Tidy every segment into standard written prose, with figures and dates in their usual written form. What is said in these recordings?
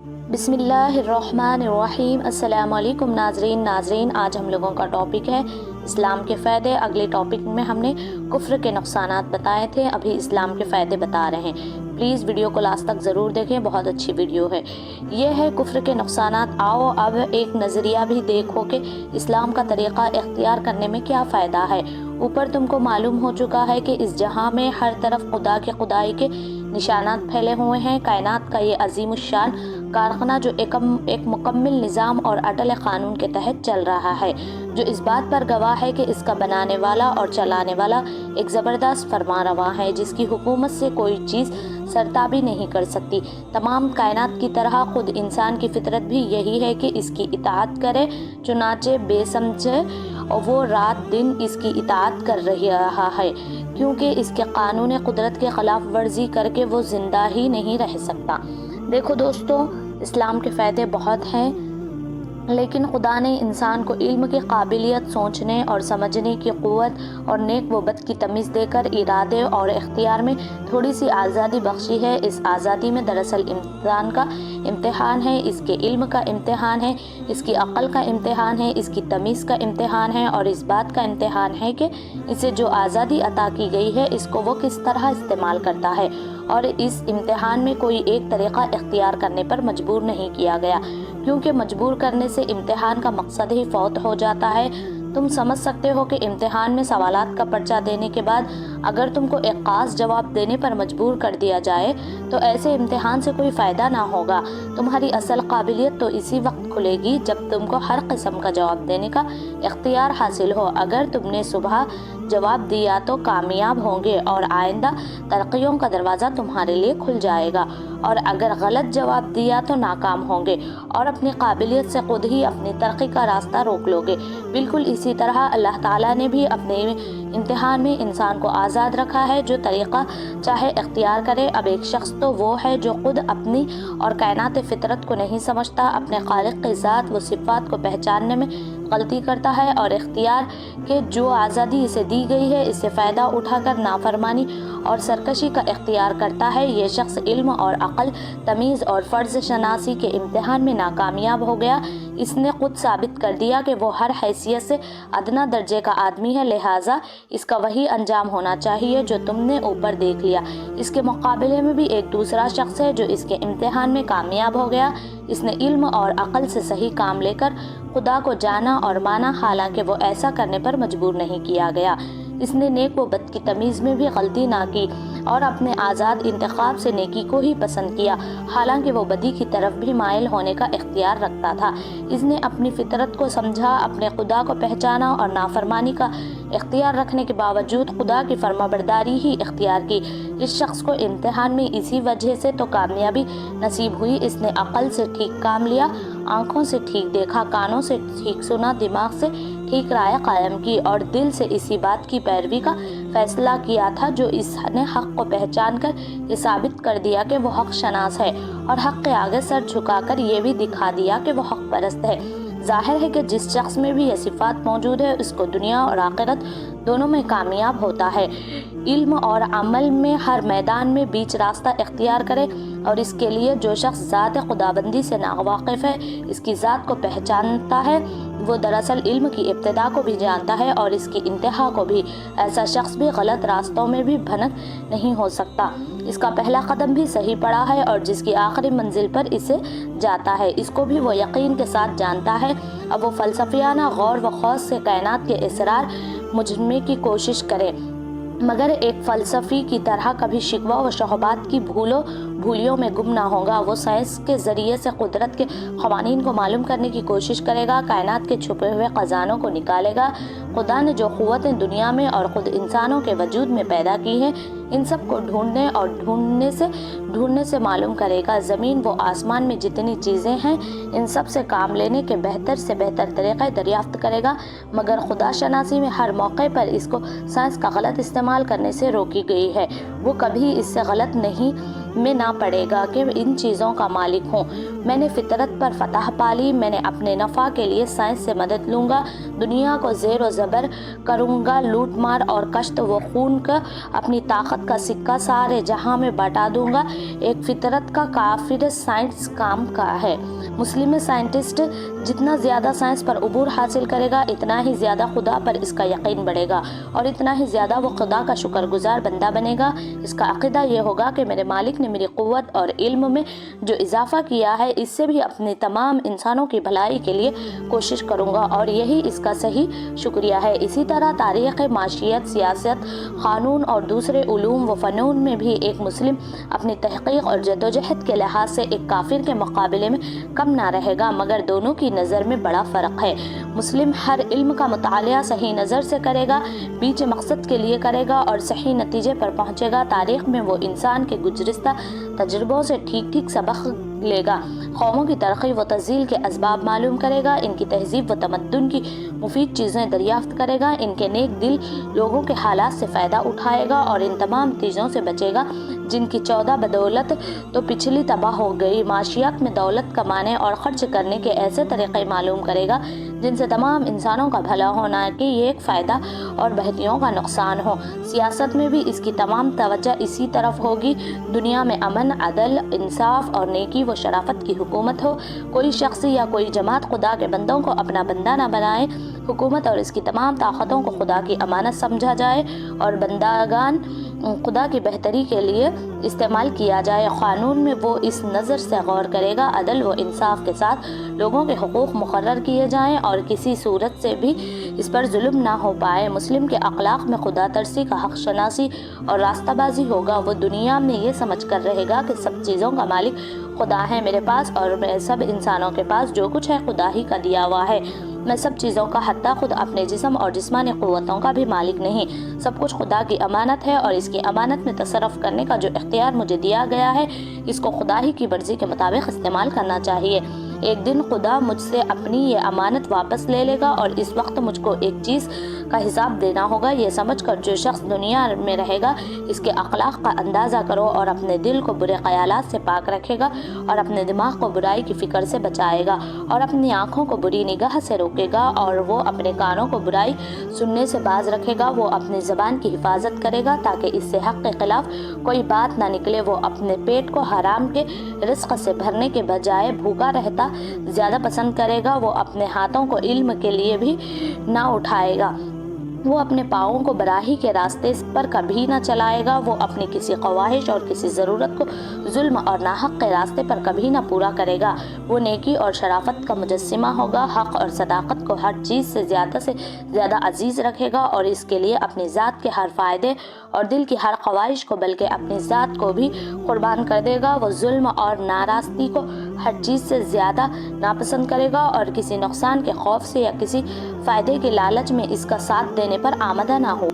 بسم اللہ الرحمن الرحیم۔ السلام علیکم ناظرین، آج ہم لوگوں کا ٹاپک ہے اسلام کے فائدے۔ اگلے ٹاپک میں ہم نے کفر کے نقصانات بتائے تھے، ابھی اسلام کے فائدے بتا رہے ہیں۔ پلیز ویڈیو کو لاسٹ تک ضرور دیکھیں، بہت اچھی ویڈیو ہے۔ یہ ہے کفر کے نقصانات۔ آؤ اب ایک نظریہ بھی دیکھو کہ اسلام کا طریقہ اختیار کرنے میں کیا فائدہ ہے۔ اوپر تم کو معلوم ہو چکا ہے کہ اس جہاں میں ہر طرف خدا کے خدائی کے نشانات پھیلے ہوئے ہیں۔ کائنات کا یہ عظیم الشان کارخانہ جو ایک مکمل نظام اور اٹل قانون کے تحت چل رہا ہے، جو اس بات پر گواہ ہے کہ اس کا بنانے والا اور چلانے والا ایک زبردست فرما روا ہے جس کی حکومت سے کوئی چیز سرتابی نہیں کر سکتی۔ تمام کائنات کی طرح خود انسان کی فطرت بھی یہی ہے کہ اس کی اطاعت کرے، چنانچہ بے سمجھے وہ رات دن اس کی اطاعت کر رہا ہے، کیونکہ اس کے قانون قدرت کے خلاف ورزی کر کے وہ زندہ ہی نہیں رہ سکتا۔ دیکھو دوستو، اسلام کے فائدے بہت ہیں، لیکن خدا نے انسان کو علم کی قابلیت، سوچنے اور سمجھنے کی قوت اور نیک و بد کی تمیز دے کر ارادے اور اختیار میں تھوڑی سی آزادی بخشی ہے۔ اس آزادی میں دراصل انسان کا امتحان ہے، اس کے علم کا امتحان ہے، اس کی عقل کا امتحان ہے، اس کی تمیز کا امتحان ہے، اور اس بات کا امتحان ہے کہ اسے جو آزادی عطا کی گئی ہے اس کو وہ کس طرح استعمال کرتا ہے۔ اور اس امتحان میں کوئی ایک طریقہ اختیار کرنے پر مجبور نہیں کیا گیا، کیونکہ مجبور کرنے سے امتحان کا مقصد ہی فوت ہو جاتا ہے۔ تم سمجھ سکتے ہو کہ امتحان میں سوالات کا پرچہ دینے کے بعد اگر تم کو ایک خاص جواب دینے پر مجبور کر دیا جائے تو ایسے امتحان سے کوئی فائدہ نہ ہوگا۔ تمہاری اصل قابلیت تو اسی وقت کھلے گی جب تم کو ہر قسم کا جواب دینے کا اختیار حاصل ہو۔ اگر تم نے صبح جواب دیا تو کامیاب ہوں گے اور آئندہ ترقیوں کا دروازہ تمہارے لیے کھل جائے گا، اور اگر غلط جواب دیا تو ناکام ہوں گے اور اپنی قابلیت سے خود ہی اپنی ترقی کا راستہ روک لو گے۔ بالکل اسی طرح اللہ تعالیٰ نے بھی اپنے امتحان میں انسان کو آزاد رکھا ہے، جو طریقہ چاہے اختیار کرے۔ اب ایک شخص تو وہ ہے جو خود اپنی اور کائنات فطرت کو نہیں سمجھتا، اپنے خالق کی ذات و صفات کو پہچاننے میں غلطی کرتا ہے، اور اختیار کے جو آزادی اسے دی گئی ہے اس سے فائدہ اٹھا کر نافرمانی اور سرکشی کا اختیار کرتا ہے۔ یہ شخص علم اور عقل، تمیز اور فرض شناسی کے امتحان میں ناکامیاب ہو گیا۔ اس نے خود ثابت کر دیا کہ وہ ہر حیثیت سے ادنیٰ درجے کا آدمی ہے، لہٰذا اس کا وہی انجام ہونا چاہیے جو تم نے اوپر دیکھ لیا۔ اس کے مقابلے میں بھی ایک دوسرا شخص ہے جو اس کے امتحان میں کامیاب ہو گیا۔ اس نے علم اور عقل سے صحیح کام لے کر خدا کو جانا اور مانا، حالانکہ وہ ایسا کرنے پر مجبور نہیں کیا گیا۔ اس نے نیک و بد کی تمیز میں بھی غلطی نہ کی اور اپنے آزاد انتخاب سے نیکی کو ہی پسند کیا، حالانکہ وہ بدی کی طرف بھی مائل ہونے کا اختیار رکھتا تھا۔ اس نے اپنی فطرت کو سمجھا، اپنے خدا کو پہچانا اور نافرمانی کا اختیار رکھنے کے باوجود خدا کی فرمانبرداری ہی اختیار کی۔ اس شخص کو امتحان میں اسی وجہ سے تو کامیابی نصیب ہوئی، اس نے عقل سے ٹھیک کام لیا، آنکھوں سے ٹھیک دیکھا، کانوں سے ٹھیک سنا، دماغ سے ٹھیک رائے قائم کی اور دل سے اسی بات کی پیروی کا فیصلہ کیا تھا جو اس نے حق کو پہچان کر یہ ثابت کر دیا کہ وہ حق شناس ہے، اور حق کے آگے سر جھکا کر یہ بھی دکھا دیا کہ وہ حق پرست ہے۔ ظاہر ہے کہ جس شخص میں بھی یہ صفات موجود ہے اس کو دنیا اور آخرت دونوں میں کامیاب ہوتا ہے۔ علم اور عمل میں ہر میدان میں بیچ راستہ اختیار کرے، اور اس کے لیے جو شخص ذات خداوندی سے ناواقف ہے، اس کی ذات کو پہچانتا ہے، وہ دراصل علم کی ابتدا کو بھی جانتا ہے اور اس کی انتہا کو بھی۔ ایسا شخص بھی غلط راستوں میں بھی بھنک نہیں ہو سکتا، اس کا پہلا قدم بھی صحیح پڑا ہے، اور جس کی آخری منزل پر اسے جاتا ہے اس کو بھی وہ یقین کے ساتھ جانتا ہے۔ اب وہ فلسفیانہ غور و خوض سے کائنات کے اسرار مجمع کی کوشش کرے، مگر ایک فلسفی کی طرح کبھی شکوہ و شبہات کی بھولیوں میں گم نہ ہوگا۔ وہ سائنس کے ذریعے سے قدرت کے قوانین کو معلوم کرنے کی کوشش کرے گا، کائنات کے چھپے ہوئے خزانوں کو نکالے گا۔ خدا نے جو قوتیں دنیا میں اور خود انسانوں کے وجود میں پیدا کی ہیں، ان سب کو ڈھونڈنے سے معلوم کرے گا۔ زمین و آسمان میں جتنی چیزیں ہیں ان سب سے کام لینے کے بہتر سے بہتر طریقے دریافت کرے گا، مگر خدا شناسی میں ہر موقع پر اس کو سائنس کا غلط استعمال کرنے سے روکی گئی ہے۔ وہ کبھی اس سے غلط نہیں میں نہ پڑے گا کہ ان چیزوں کا مالک ہوں۔ میں نے فطرت پر فتح پالی، میں نے اپنے نفع کے لیے سائنس سے مدد لوں گا، دنیا کو زیر و زبر کروں گا، لوٹ مار اور کشت و خون کا اپنی طاقت کا سکہ سارے جہاں میں بٹا دوں گا۔ ایک فطرت کا کافر سائنس کام کا ہے۔ مسلم سائنٹسٹ جتنا زیادہ سائنس پر عبور حاصل کرے گا اتنا ہی زیادہ خدا پر اس کا یقین بڑھے گا اور اتنا ہی زیادہ وہ خدا کا شکر گزار بندہ بنے گا۔ اس کا عقیدہ یہ ہوگا کہ میرے مالک نے میری قوت اور علم میں جو اضافہ کیا ہے اس سے بھی اپنے تمام انسانوں کی بھلائی کے لیے کوشش کروں گا اور یہی اس کا صحیح شکریہ ہے۔ اسی طرح تاریخ، معاشیت، سیاست، قانون اور دوسرے علوم و فنون میں بھی ایک مسلم اپنی تحقیق اور جدوجہد کے لحاظ سے ایک کافر کے مقابلے میں کم نہ رہے گا، مگر دونوں کی نظر میں بڑا فرق ہے۔ مسلم ہر علم کا مطالعہ صحیح نظر سے کرے گا، بیچ مقصد کے لیے کرے گا اور صحیح نتیجے پر پہنچے گا۔ تاریخ میں وہ انسان کے گزشتہ تجربوں سے ٹھیک سبق لے گا، قوموں کی ترقی و تزلیل کے اسباب معلوم کرے گا، ان کی تہذیب و تمدن کی مفید چیزیں دریافت کرے گا، ان کے نیک دل لوگوں کے حالات سے فائدہ اٹھائے گا اور ان تمام چیزوں سے بچے گا جن کی چودہ بدولت تو پچھلی تباہ ہو گئی۔ معاشیات میں دولت کمانے اور خرچ کرنے کے ایسے طریقے معلوم کرے گا جن سے تمام انسانوں کا بھلا ہونا کہ ایک فائدہ اور بہتیوں کا نقصان ہو۔ سیاست میں بھی اس کی تمام توجہ اسی طرف ہوگی، دنیا میں امن، عدل، انصاف اور نیکی و شرافت کی حکومت ہو، کوئی شخص یا کوئی جماعت خدا کے بندوں کو اپنا بندہ نہ بنائے، حکومت اور اس کی تمام طاقتوں کو خدا کی امانت سمجھا جائے اور بندگان خدا کی بہتری کے لیے استعمال کیا جائے۔ قانون میں وہ اس نظر سے غور کرے گا عدل و انصاف کے ساتھ لوگوں کے حقوق مقرر کیے جائیں اور کسی صورت سے بھی اس پر ظلم نہ ہو پائے۔ مسلم کے اخلاق میں خدا ترسی کا حق شناسی اور راستہ بازی ہوگا، وہ دنیا میں یہ سمجھ کر رہے گا کہ سب چیزوں کا مالک خدا ہے، میرے پاس اور سب انسانوں کے پاس جو کچھ ہے خدا ہی کا دیا ہوا ہے، میں سب چیزوں کا حتیٰ خود اپنے جسم اور جسمانی قوتوں کا بھی مالک نہیں، سب کچھ خدا کی امانت ہے اور اس کی امانت میں تصرف کرنے کا جو اختیار مجھے دیا گیا ہے اس کو خدا ہی کی مرضی کے مطابق استعمال کرنا چاہیے۔ ایک دن خدا مجھ سے اپنی یہ امانت واپس لے لے گا اور اس وقت مجھ کو ایک چیز کا حساب دینا ہوگا، یہ سمجھ کر جو شخص دنیا میں رہے گا اس کے اخلاق کا اندازہ کرو اور اپنے دل کو برے خیالات سے پاک رکھے گا اور اپنے دماغ کو برائی کی فکر سے بچائے گا اور اپنی آنکھوں کو بری نگاہ سے روکے گا اور وہ اپنے کانوں کو برائی سننے سے باز رکھے گا، وہ اپنی زبان کی حفاظت کرے گا تاکہ اس سے حق کے خلاف کوئی بات نہ نکلے، وہ اپنے پیٹ کو حرام کے رزق سے بھرنے کے بجائے بھوکا رہتا زیادہ پسند کرے گا، وہ اپنے ہاتھوں کو علم کے لیے بھی نہ اٹھائے گا، وہ اپنے پاؤں کو براہی کے راستے پر کبھی نہ چلائے گا، وہ اپنی کسی خواہش اور کسی ضرورت کو ظلم اور ناحق کے راستے پر کبھی نہ پورا کرے گا، وہ نیکی اور شرافت کا مجسمہ ہوگا، حق اور صداقت کو ہر چیز سے زیادہ عزیز رکھے گا اور اس کے لیے اپنی ذات کے ہر فائدے اور دل کی ہر خواہش کو بلکہ اپنی ذات کو بھی قربان کر دے گا، وہ ظلم اور ناراستی کو ہر چیز سے زیادہ ناپسند کرے گا اور کسی نقصان کے خوف سے یا کسی فائدے کے لالچ میں اس کا ساتھ دینے پر آمادہ نہ ہو۔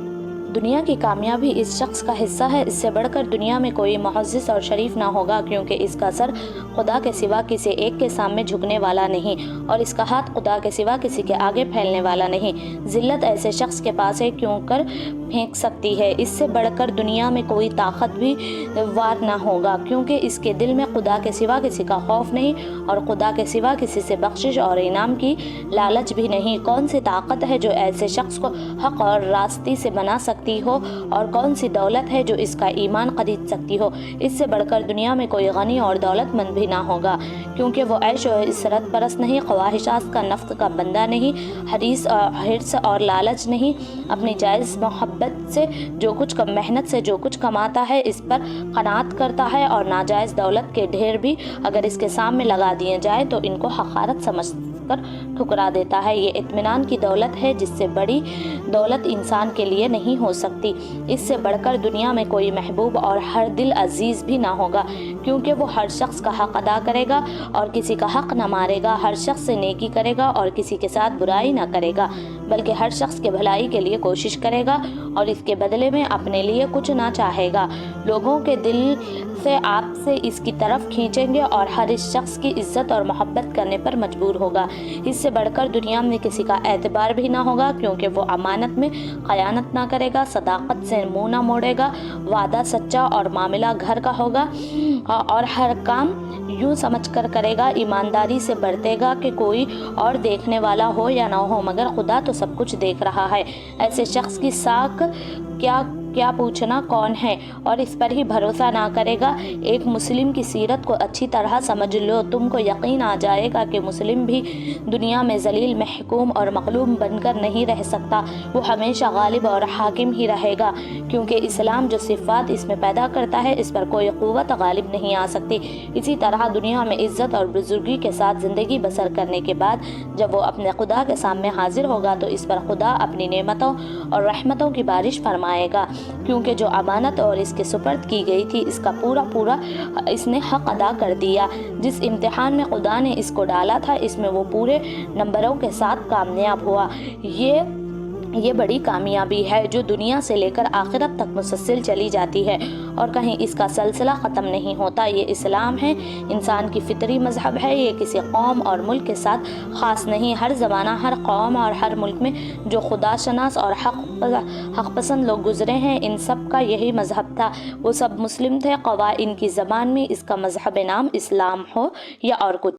دنیا کی کامیابی اس شخص کا حصہ ہے، اس سے بڑھ کر دنیا میں کوئی معزز اور شریف نہ ہوگا، کیونکہ اس کا سر خدا کے سوا کسی ایک کے سامنے جھکنے والا نہیں اور اس کا ہاتھ خدا کے سوا کسی کے آگے پھیلنے والا نہیں۔ ذلت ایسے شخص کے پاس ہے کیوں کر پھینک سکتی ہے، اس سے بڑھ کر دنیا میں کوئی طاقت بھی وار نہ ہوگا، کیونکہ اس کے دل میں خدا کے سوا کسی کا خوف نہیں اور خدا کے سوا کسی سے بخشش اور انعام کی لالچ بھی نہیں۔ کون سی طاقت ہے جو ایسے شخص کو حق اور راستی سے بنا سکتی ہو اور کون سی دولت ہے جو اس کا ایمان خرید سکتی ہو؟ اس سے بڑھ کر دنیا میں کوئی غنی اور دولت مند بھی نہ ہوگا، کیونکہ وہ عیش و عشرت پرست نہیں، خواہشات کا نفس کا بندہ نہیں، حرص اور لالچ نہیں، اپنی جائز محبت سے جو کچھ محنت سے جو کچھ کماتا ہے اس پر قناعت کرتا ہے اور ناجائز دولت کے ڈھیر بھی اگر اس کے سامنے لگا دیے جائے تو ان کو حقارت سمجھ کر ٹھکرا دیتا ہے۔ یہ اطمینان کی دولت ہے جس سے بڑی دولت انسان کے لیے نہیں ہو سکتی۔ اس سے بڑھ کر دنیا میں کوئی محبوب اور ہر دل عزیز بھی نہ ہوگا، کیونکہ وہ ہر شخص کا حق ادا کرے گا اور کسی کا حق نہ مارے گا، ہر شخص سے نیکی کرے گا اور کسی کے ساتھ برائی نہ کرے گا، بلکہ ہر شخص کے بھلائی کے لیے کوشش کرے گا اور اس کے بدلے میں اپنے لیے کچھ نہ چاہے گا۔ لوگوں کے دل سے آپ سے اس کی طرف کھینچیں گے اور ہر اس شخص کی عزت اور محبت کرنے پر مجبور ہوگا۔ اس سے بڑھ کر دنیا میں کسی کا اعتبار بھی نہ ہوگا، کیونکہ وہ امانت میں خیانت نہ کرے گا، صداقت سے منہ نہ موڑے گا، وعدہ سچا اور معاملہ گھر کا ہوگا، اور ہر کام یوں سمجھ کر کرے گا، ایمانداری سے برتے گا کہ کوئی اور دیکھنے والا ہو یا نہ ہو مگر خدا تو سب کچھ دیکھ رہا ہے۔ ایسے شخص کی ساکھ کیا پوچھنا کون ہے، اور اس پر ہی بھروسہ نہ کرے گا۔ ایک مسلم کی سیرت کو اچھی طرح سمجھ لو، تم کو یقین آ جائے گا کہ مسلم بھی دنیا میں ذلیل، محکوم اور مغلوب بن کر نہیں رہ سکتا، وہ ہمیشہ غالب اور حاکم ہی رہے گا، کیونکہ اسلام جو صفات اس میں پیدا کرتا ہے اس پر کوئی قوت غالب نہیں آ سکتی۔ اسی طرح دنیا میں عزت اور بزرگی کے ساتھ زندگی بسر کرنے کے بعد جب وہ اپنے خدا کے سامنے حاضر ہوگا تو اس پر خدا اپنی نعمتوں اور رحمتوں کی بارش فرمائے گا، کیونکہ جو امانت اور اس کے سپرد کی گئی تھی اس کا پورا اس نے حق ادا کر دیا۔ جس امتحان میں خدا نے اس کو ڈالا تھا اس میں وہ پورے نمبروں کے ساتھ کامیاب ہوا۔ یہ بڑی کامیابی ہے جو دنیا سے لے کر آخرت تک مسلسل چلی جاتی ہے اور کہیں اس کا سلسلہ ختم نہیں ہوتا۔ یہ اسلام ہے، انسان کی فطری مذہب ہے، یہ کسی قوم اور ملک کے ساتھ خاص نہیں۔ ہر زمانہ، ہر قوم اور ہر ملک میں جو خدا شناس اور حق پسند لوگ گزرے ہیں ان سب کا یہی مذہب تھا، وہ سب مسلم تھے، خواہ ان کی زبان میں اس کا مذہب نام اسلام ہو یا اور کچھ۔